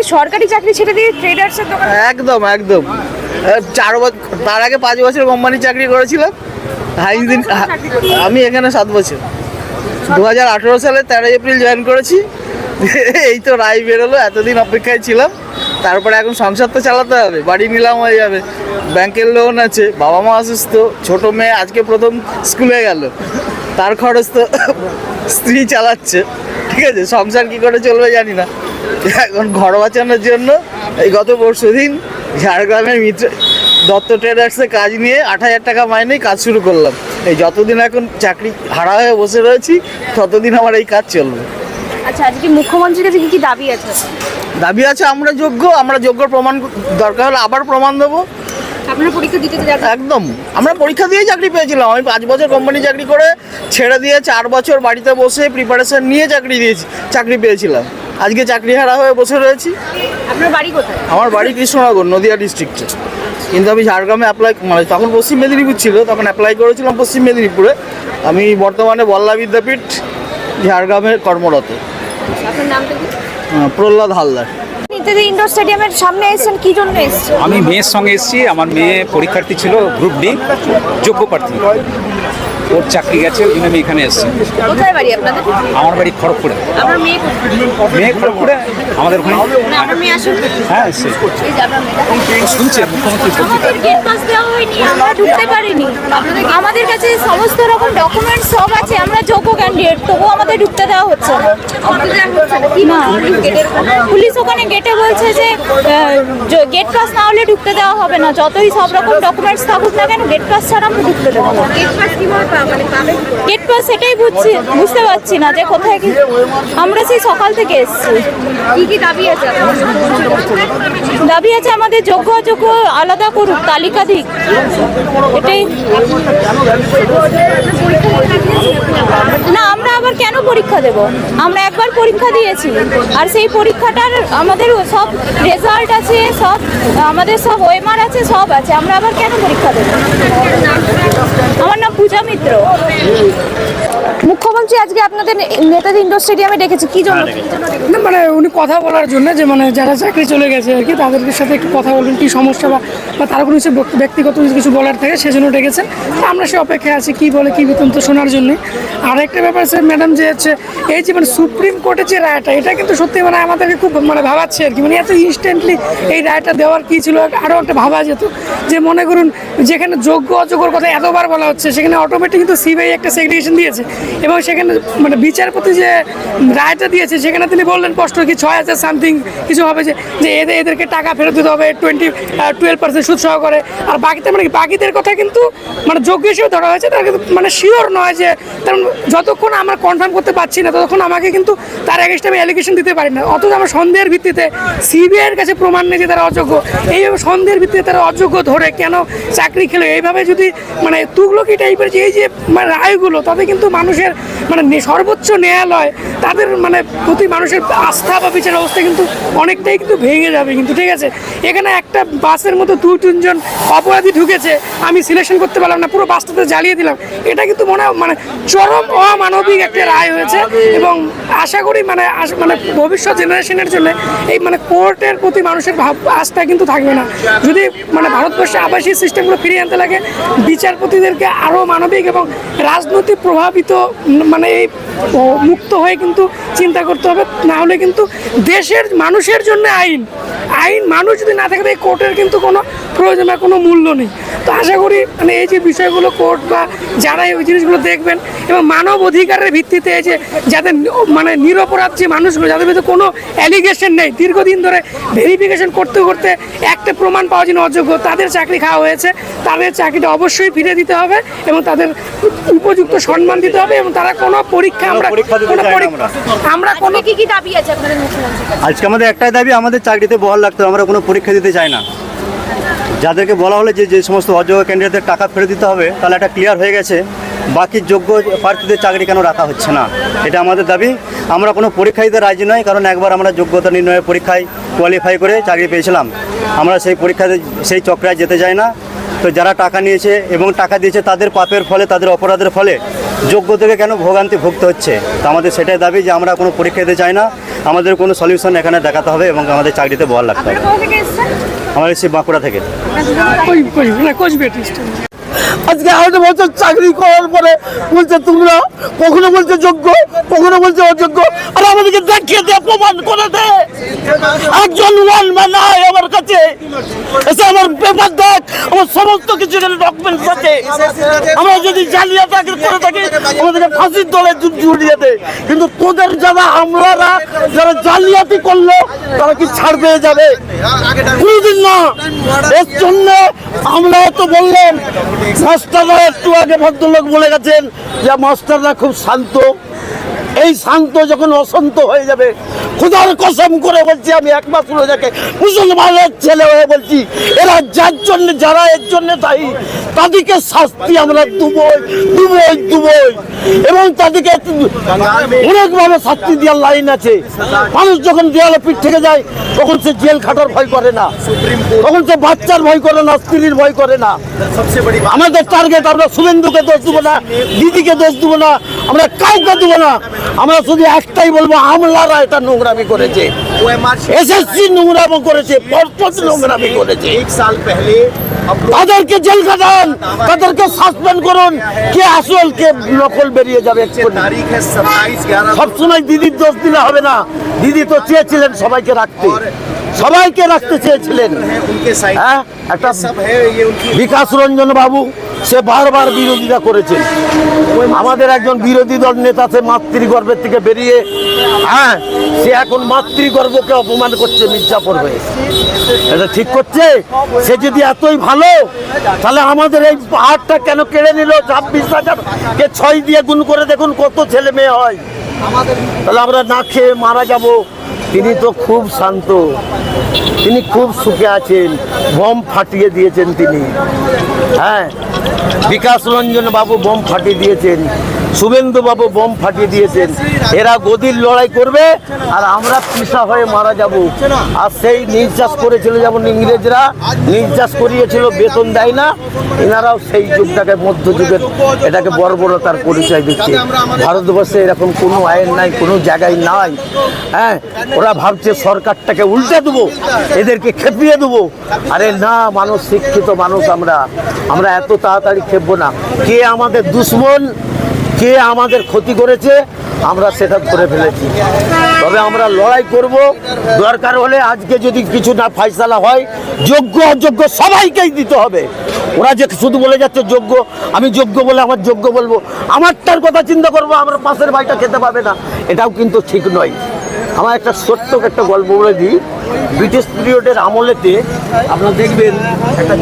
কি সরকারি চাকরি ছেড়ে দিয়ে ট্রেডার্সের দোকান? একদম একদম 4 বছর, তার আগে 5 বছর কোম্পানি চাকরি করেছিলাম। আমি এখানে 7 বছর, 2018 সালে 13 এপ্রিল জয়েন করেছি। এই তো রায় বেরোলো, এতদিন অপেক্ষায় ছিলাম। তারপরে এখন সংসার তো চালাতে হবে, বাড়ি নিলাম হয়ে যাবে, ব্যাংকের লোন আছে, বাবা মা অসুস্থ, ছোটো মেয়ে আজকে প্রথম স্কুলে গেল, তার খরচ তো স্ত্রী চালাচ্ছে। ঠিক আছে, সংসার কী করে চলবে জানি না। এখন ঘর বাঁচানোর জন্য এই গত পরশুদিন ঝাড়গ্রামের মিত্র দত্ত ট্রেডার্সে কাজ নিয়ে 8,000 টাকা মাইনেই কাজ শুরু করলাম। এই যতদিন এখন চাকরি হারা হয়ে বসে রয়েছি ততদিন আমার এই কাজ চলবে। আচ্ছা, আজকে মুখ্যমন্ত্রীর কাছে কি দাবি আছে? দাবি আছে আমরা যোগ্য প্রমাণ, দরকার হলে আবার প্রমাণ দেবো। আপনারা পরীক্ষা দিতে যাবেন? একদম, আমরা পরীক্ষা দিয়ে চাকরি পেয়েছিলাম। আমি 5 বছর কোম্পানি চাকরি করে ছেড়ে দিয়ে 4 বছর বাড়িতে বসে প্রিপারেশন নিয়ে চাকরি পেয়েছিলাম। আজকে চাকরি হারা হয়ে বসে রয়েছি। আপনার বাড়ি কোথায়? আমার বাড়ি কৃষ্ণনগর, নদিয়া ডিস্ট্রিক্টে। কিন্তু আমি ঝাড়গ্রামে তখন পশ্চিম মেদিনীপুর ছিল, তখন অ্যাপ্লাই করেছিলাম পশ্চিম মেদিনীপুরে। আমি বর্তমানে বল্লা বিদ্যাপীঠ ঝাড়গ্রামে কর্মরত। আপনার নামটা কি? প্রহ্লাদ হালদার। নেতাজি ইন্ডোর স্টেডিয়ামের সামনে এসেছেন, কি জন্য এসেছেন? আমি মেয়ের সঙ্গে এসেছি। আমার মেয়ে পরীক্ষার্থী ছিল, গ্রুপ ডি, যোগ্য প্রার্থী। ওর চাকরি গেছে, ওই জন্য আমি এখানে এসেছি। কোথায় বাড়ি আপনাদের? আমার বাড়ি খড়গপুরে। আপনার মেয়ে কোথায়? মেয়ে খড়গপুরে, আমাদের ওখানে। আপনার মেয়ে আসুন। হ্যাঁ, এসেছি। এই যে আপনার মেয়েটা। শুনছে মুখ্যমন্ত্রী বলছে। আমাদের গেট পাস দেওয়া হয়নি, আমরা ঢুকতে পারিনি। আমাদের কাছে সমস্ত রকম ডকুমেন্টস সব আছে, আমরা যোগ্য ক্যান্ডিডেট, তবুও আমাদের ঢুকতে দেওয়া হচ্ছে না। পুলিশ ওখানে গেটে বলছে যে গেট পাস না হলে ঢুকতে দেওয়া হবে না, যতই সব রকম ডকুমেন্টস থাকুক না কেন, গেট পাস ছাড়া আমরা ঢুকতে দেবো না। গেট পাস সেটাই বুঝতে পারছি না যে কোথায় কি। আমরা সেই সকাল থেকে এসেছি। কি কি দাবি আছে? দাবি আছে আমাদের যোগ্য অযোগ্য আলাদা করুক, তালিকা দিক, এটাই। না, আমরা আবার কেন পরীক্ষা দেব? আমরা একবার পরীক্ষা দিয়েছি, আর সেই পরীক্ষাটার আমাদের সব রেজাল্ট আছে, সব আমাদের সব ওএমআর আছে, সব আছে। আমরা আবার কেন পরীক্ষা দেব? আমার নাম পূজা মিত্র। মুখ্যমন্ত্রী আজকে আপনাদের নেতাজি ইন্ডোর স্টেডিয়ামে ডেকেছে, কি জন্য? না মানে উনি কথা বলার জন্য, যে মানে যারা চাকরি চলে গেছে আর কি, তাদের সাথে একটু কথা বলবেন, কী সমস্যা বা তারা কোনো ব্যক্তিগত কিছু বলার থাকে, সেজন্য ডেকেছেন। তো আমরা সে অপেক্ষায় আছি কী বলে, কী বৃত্তান্ত শোনার জন্যে। আর একটা ব্যাপার স্যার ম্যাডাম, যে হচ্ছে এই যে মানে সুপ্রিম কোর্টের যে রায়টা, এটা কিন্তু সত্যি মানে আমাদেরকে খুব মানে ভাবাচ্ছে আর কি। মানে এত ইনস্ট্যান্টলি এই রায়টা দেওয়ার কী ছিল, আরও একটা ভাবা যেত। যে মনে করুন, যেখানে যোগ্য অযোগ্যর কথা এতবার বলা হচ্ছে, সেখানে অটোমেটিক কিন্তু সিবিআই একটা সেগ্রিগেশন দিয়েছে, এবং সেখানে মানে বিচারপতি যে রায়টা দিয়েছে, সেখানে তিনি বললেন স্পষ্ট কি 6,000 সামথিং কিছু হবে, যে এদেরকে টাকা ফেরত দিতে হবে 12% সুদ সহকারে। আর বাকিতে মানে বাকিদের কথা কিন্তু মানে যোগ্য হিসেবে ধরা হয়েছে, তার কিন্তু মানে শিওর নয়, যে কারণ যতক্ষণ আমরা কনফার্ম করতে পারছি না ততক্ষণ আমাকে কিন্তু তার এগেইনস্টে আমি অ্যালিগেশন দিতে পারি না। অথচ আমার সন্দেহের ভিত্তিতে সিবিআইয়ের কাছে প্রমাণ নেই যে তারা অযোগ্য, এইভাবে সন্দেহের ভিত্তিতে তারা অযোগ্য ধরে কেন চাকরি খেলো, এইভাবে যদি মানে তুগলকি টাইপের যে এই যে মানে রায়গুলো, তাতে কিন্তু মানুষের মানে সর্বোচ্চ ন্যায়ালয় তাদের মানে প্রতি মানুষের আস্থা বা বিচার অবস্থা কিন্তু অনেকটাই কিন্তু ভেঙে যাবে কিন্তু। ঠিক আছে, এখানে একটা বাসের মতো 2-3 অপরাধী ঢুকেছে, আমি সিলেকশন করতে পারলাম না, পুরো বাসটাতে জ্বালিয়ে দিলাম, এটা কিন্তু মানে চরম অমানবিক একটা রায় হয়েছে। এবং আশা করি মানে ভবিষ্যৎ জেনারেশনের জন্য এই মানে কোর্টের প্রতি মানুষের আস্থা কিন্তু থাকবে না। যদি মানে ভারতবর্ষে আবাসিক সিস্টেমগুলো ফিরিয়ে আনতে লাগে, বিচারপতিদেরকে আরও মানবিক এবং রাজনৈতিক প্রভাবিত মানে এই মুক্ত হয়ে কিন্তু চিন্তা করতে হবে। না হলে কিন্তু দেশের মানুষের জন্য আইন মানুষ যদি না থাকে, এই কোর্টের কিন্তু কোনো প্রয়োজন বা কোনো মূল্য নেই। তো আশা করি মানে এই যে বিষয়গুলো কোর্ট বা যারা এই জিনিসগুলো দেখবেন, এবং মানব অধিকারের ভিত্তিতে এই যে যাদের মানে নিরপরাধ যে মানুষগুলো, যাদের ভিতরে কোনো অ্যালিগেশন নেই, দীর্ঘদিন ধরে ভেরিফিকেশন করতে করতে একটা প্রমাণ পাওয়া যেন অযোগ্য, তাদের চাকরি খাওয়া হয়েছে, তাদের চাকরিটা অবশ্যই ফিরে দিতে হবে, এবং তাদের উপযুক্ত সম্মান দিতে হবে, এবং তারা কোনো পরীক্ষা আমরা কোনো কি দাবি আছে আপনাদের মুখ্যমন্ত্রীর কাছে? আজকে আমাদের একটাই দাবি, আমাদের চাকরিতে বহাল রাখতে হবে। আমরা কোনো পরীক্ষা দিতে চাই না। যাদেরকে বলা হলে যে সমস্ত অযোগ্য ক্যান্ডিডেটদের টাকা ফেরত দিতে হবে, তাহলে একটা ক্লিয়ার হয়ে গেছে, বাকি যোগ্য প্রার্থীদের চাকরি কেন রাখা হচ্ছে না, এটা আমাদের দাবি। আমরা কোনো পরীক্ষা দিতে রাজি নয়, কারণ একবার আমরা যোগ্যতা নির্ণয়ের পরীক্ষায় কোয়ালিফাই করে চাকরি পেয়েছিলাম। আমরা সেই পরীক্ষাতে সেই চক্রায় যেতে চাই না। তো যারা টাকা নিয়েছে এবং টাকা দিয়েছে, তাদের পাপের ফলে, তাদের অপরাধের ফলে যোগ্যতাকে কেন ভোগান্তি ভুগতে হচ্ছে। তো আমাদের সেটাই দাবি যে আমরা কোনো পরীক্ষা দিতে চাই না। আমাদের কোনো সলিউশন এখানে দেখাতে হবে এবং আমাদের চাকরিতে বহাল রাখতে হবে। আমার এসে বাঁকুড়া থেকে। কোচবিহার। আজকে 8 বছর চাকরি করার পরে বলছে তোমরা, কখনো বলছে যোগ্য, কখনো বলছে অযোগ্য, আর আমাদেরকে দেখিয়ে দে, প্রমাণ করে দে। একজন ওয়ান ম্যান আয় আমার কাছে এসে আমার পেপার দেখ, আমার সমস্ত কিছু ডকুমেন্টস আছে। আমরা যদি জালিয়াতি করে থাকি আমাদেরকে ফাঁসির দলে ঝুলিয়ে দে। কিন্তু তোদের যারা আমলারা যারা জালিয়াতি করলো তারা কি ছাড় পেয়ে যাবে? কোনোদিন না। এর জন্য আমরা তো বললাম মাস্টাররা, একটু আগে ভদ্রলোক বলে গেছেন যে মাস্টাররা খুব শান্ত। এই শান্ত যখন অশান্ত হয়ে যাবে, খোদার কসম করে বলছি, আমি এক মাস হলো যাকে মুসলমানের ছেলে হয়ে বলছি, এরা যার জন্য, যারা এর জন্য দায়ী তাদেরকে শাস্তি আমরা দুবই এবং তাদেরকে অনেকভাবে শাস্তি দেওয়ার লাইন আছে। মানুষ যখন দেওয়ালে পিঠ থেকে যায় তখন সে জেল খাটার ভয় করে না, তখন সে বাচ্চার ভয় করে না, স্ত্রীর ভয় করে না। আমাদের টার্গেট, আমরা শুভেন্দুকে দোষ দেবো না, দিদিকে দোষ দেবো না, আমরা কাউকে দেবো না। আমরা শুধু একটাই বলবো, আমলারা এটা নোংরামি করেছে, এসএসসি নোংরামি করেছে, পর্ষদ নোংরামি করেছে। তাদেরকে জেল খাটান, তাদেরকে সাসপেন্ড করুন। কে আসল কে নকল বেরিয়ে যাবে। সবসময় দিদির দোষ দিলে হবে না। দিদি তো চেয়েছিলেন সবাইকে রাখতে চেয়েছিলেন। হ্যাঁ, একটা বিকাশ রঞ্জন বাবু, সে বারবার বিরোধিতা করেছেন। আমাদের একজন বিরোধী দল নেতা, সে মাতৃগর্ভের থেকে বেরিয়ে, হ্যাঁ, সে এখন মাতৃগর্ভকে অপমান করছে মির্জাপুর হয়ে। এটা ঠিক করছে? সে যদি এতই ভালো, তাহলে আমাদের এই পাহাড়টা কেন কেড়ে নিল? 26,000কে 6 দিয়ে গুণ করে দেখুন কত ছেলে মেয়ে হয়। তাহলে আমরা না খেয়ে মারা যাব। তিনি তো খুব শান্ত, তিনি খুব সুখে আছেন। বম ফাটিয়ে দিয়েছেন তিনি। হ্যাঁ, বিকাশ রঞ্জন বাবু বম ফাটিয়ে দিয়েছেন, শুভেন্দু বাবু বম ফাটিয়ে দিয়েছেন। এরা গদির লড়াই করবে আর আমরা পিসা হয়ে মারা যাব। আর সেই নির্যাস করেছিল, যেমন ইংরেজরা নির্যাস করিয়েছিল, বেতন দেয় না, এনারাও সেই যুগটাকে মধ্যযুগের এটাকে বর্বরতার পরিচয় দিচ্ছে। ভারতবর্ষে এরকম কোনো আইন নাই, কোনো জায়গায় নাই। হ্যাঁ, ওরা ভাবছে সরকারটাকে উল্টে দেবো, এদেরকে খেপিয়ে দেবো। আরে না, মানুষ শিক্ষিত মানুষ, আমরা এত তাড়াতাড়ি খেপবো না। কে আমাদের দুশ্মন, কে আমাদের ক্ষতি করেছে, আমরা সেটা ধরে ফেলেছি। তবে আমরা লড়াই করব। দরকার হলে আজকে যদি কিছু না ফাইসালা হয়, যোগ্য অযোগ্য সবাইকেই দিতে হবে। ওরা যে শুধু বলে যাচ্ছে যোগ্য, আমি যোগ্য বলে আমার যোগ্য বলবো, আমারটার কথা চিন্তা করবো, আমার পাশের ভাইটা খেতে পাবে না, এটাও কিন্তু ঠিক নয়। আমার একটা ছোট্ট একটা গল্প বলে দিই। ব্রিটিশ পিরিয়ডের আমলেতে আপনারা দেখবেন একটা